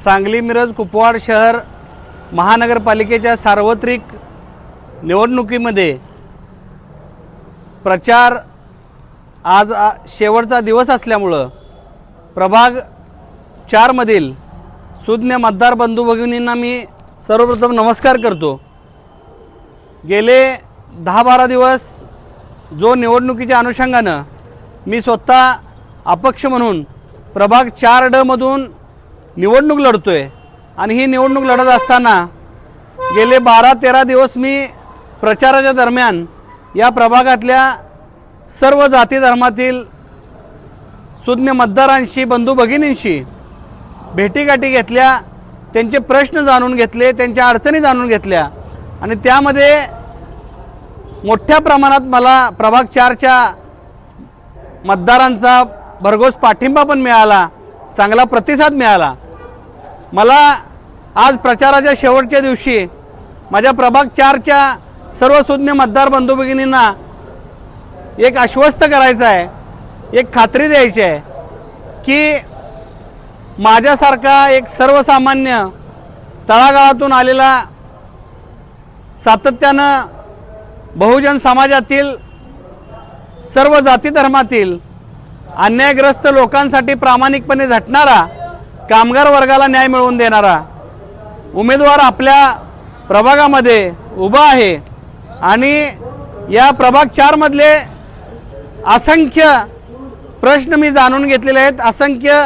सांगली मिरज कुपवाड शहर महानगरपालिकेच्या सार्वत्रिक निवडणुकीमध्ये प्रचार आज शेवटचा दिवस असल्यामुळं प्रभाग 4 मधील सुज्ञ मतदार बंधू भगिनींना मी सर्वप्रथम नमस्कार करतो। गेले 10-12 दिवस जो निवडणुकीच्या अनुषंगानं मी स्वतः अपक्ष म्हणून प्रभाग 4D मधून निवडणूक लढतोय आणि ही निवडणूक लढत असताना गेले 12-13 दिवस मी प्रचाराच्या दरम्यान या प्रभागातल्या सर्व जाती धर्मातील सुज्ञ मतदारांशी बंधू भगिनींशी भेटीगाठी घेतल्या, त्यांचे प्रश्न जाणून घेतले, त्यांच्या अडचणी जाणून घेतल्या आणि त्यामध्ये मोठ्या प्रमाणात मला प्रभाग 4च्या मतदारांचा भरघोस पाठिंबा पण मिळाला, चांगला प्रतिसाद मिळाला। मला आज प्रचाराच्या शेवटच्या दिवशी माझ्या प्रभाग 4च्या सर्व सुज्ञ मतदार बंधू भगिनींना एक आश्वस्त करायचं आहे, एक खात्री द्यायची आहे की माझ्यासारखा एक सर्वसामान्य तळागाळातून आलेला, सातत्यानं बहुजन समाजातील सर्व जाती धर्मातील अन्यायग्रस्त लोकांसाठी प्रामाणिकपणे झटणारा, कामगार वर्गाला न्याय मिळवून देणारा उमेदवार आपल्या प्रभागामध्ये उभा आहे आणि या प्रभाग 4 मधले असंख्य प्रश्न मी जाणून घेतलेले आहेत, असंख्य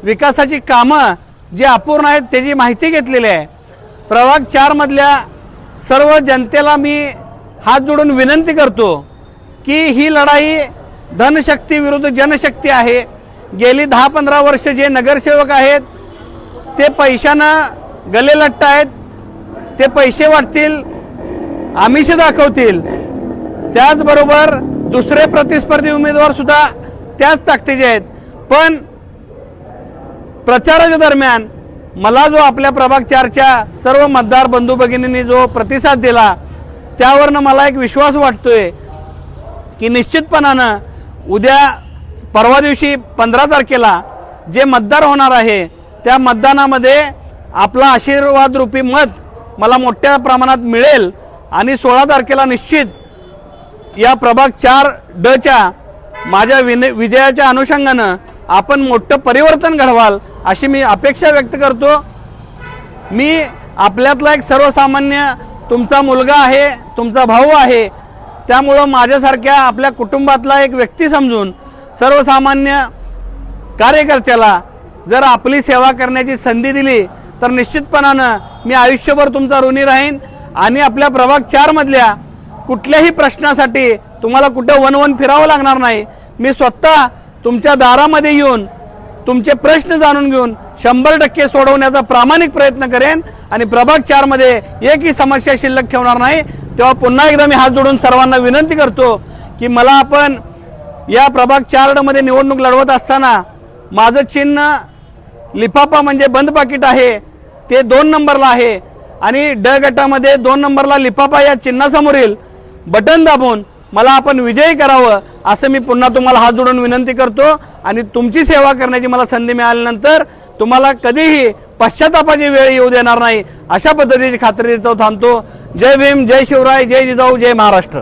विकासाची कामं जी अपूर्ण आहेत त्याची माहिती घेतलेली आहे। प्रभाग 4 मधल्या सर्व जनतेला मी हात जोडून विनंती करतो की ही लढाई धनशक्ती विरुद्ध जनशक्ती आहे। गेली 10-15 वर्ष जे नगरसेवक आहेत ते पैशानं गलेलट्ट आहेत, ते पैसे वाटतील, आमिष दाखवतील, त्याचबरोबर दुसरे प्रतिस्पर्धी उमेदवार सुद्धा त्याच ताकदीचे आहेत। पण प्रचाराच्या दरम्यान मला जो आपल्या प्रभाग 4च्या सर्व मतदार बंधू भगिनींनी जो प्रतिसाद दिला त्यावरनं मला एक विश्वास वाटतोय की निश्चितपणानं उद्या परवा दिवशी 15 तारखेला जे मतदार होणार आहे त्या मतदानामध्ये आपला आशीर्वाद रूपी मत मला मोठ्या प्रमाणात मिळेल आणि 16 तारखेला निश्चित या प्रभाग 4Dच्या माझ्या विजयाच्या अनुषंगानं आपण मोठं परिवर्तन घडवाल अशी मी अपेक्षा व्यक्त करतो। मी आपल्यातला एक सर्वसामान्य तुमचा मुलगा आहे, तुमचा भाऊ आहे, त्यामुळं माझ्यासारख्या आपल्या कुटुंबातला एक व्यक्ती समजून सर्वसामान्य कार्यकर्त्याला जर आपली सेवा करण्याची संधी दिली तर निश्चितपणानं मी आयुष्यभर तुमचा ऋणी राहीन आणि आपल्या प्रभाग 4 मधल्या कुठल्याही प्रश्नासाठी तुम्हाला कुठे वन फिरावं लागणार नाही। मी स्वतः तुमच्या दारामध्ये येऊन तुमचे प्रश्न जाणून घेऊन 100% सोडवण्याचा प्रामाणिक प्रयत्न करेन आणि प्रभाग 4 मध्ये एकही समस्या शिल्लक ठेवणार नाही। तेव्हा पुन्हा एकदा मी हात जोडून सर्वांना विनंती करतो की मला आपण या प्रभाग 4D मध्ये निवडणूक लढवत असताना माझं चिन्ह लिफाफा म्हणजे बंद पाकिट आहे, ते 2 नंबरला आहे आणि ड गटामध्ये 2 नंबरला लिफाफा या चिन्हासमोरील बटन दाबून मला आपण विजयी करावं असं मी पुन्हा तुम्हाला हात जोडून विनंती करतो आणि तुमची सेवा करण्याची मला संधी मिळाल्यानंतर तुम्हाला कधीही पश्चातापाची वेळ येऊ देणार नाही अशा पद्धतीची खात्री देतो। थांबतो। जय भीम, जय शिवराय, जय जिजाऊ, जय महाराष्ट्र।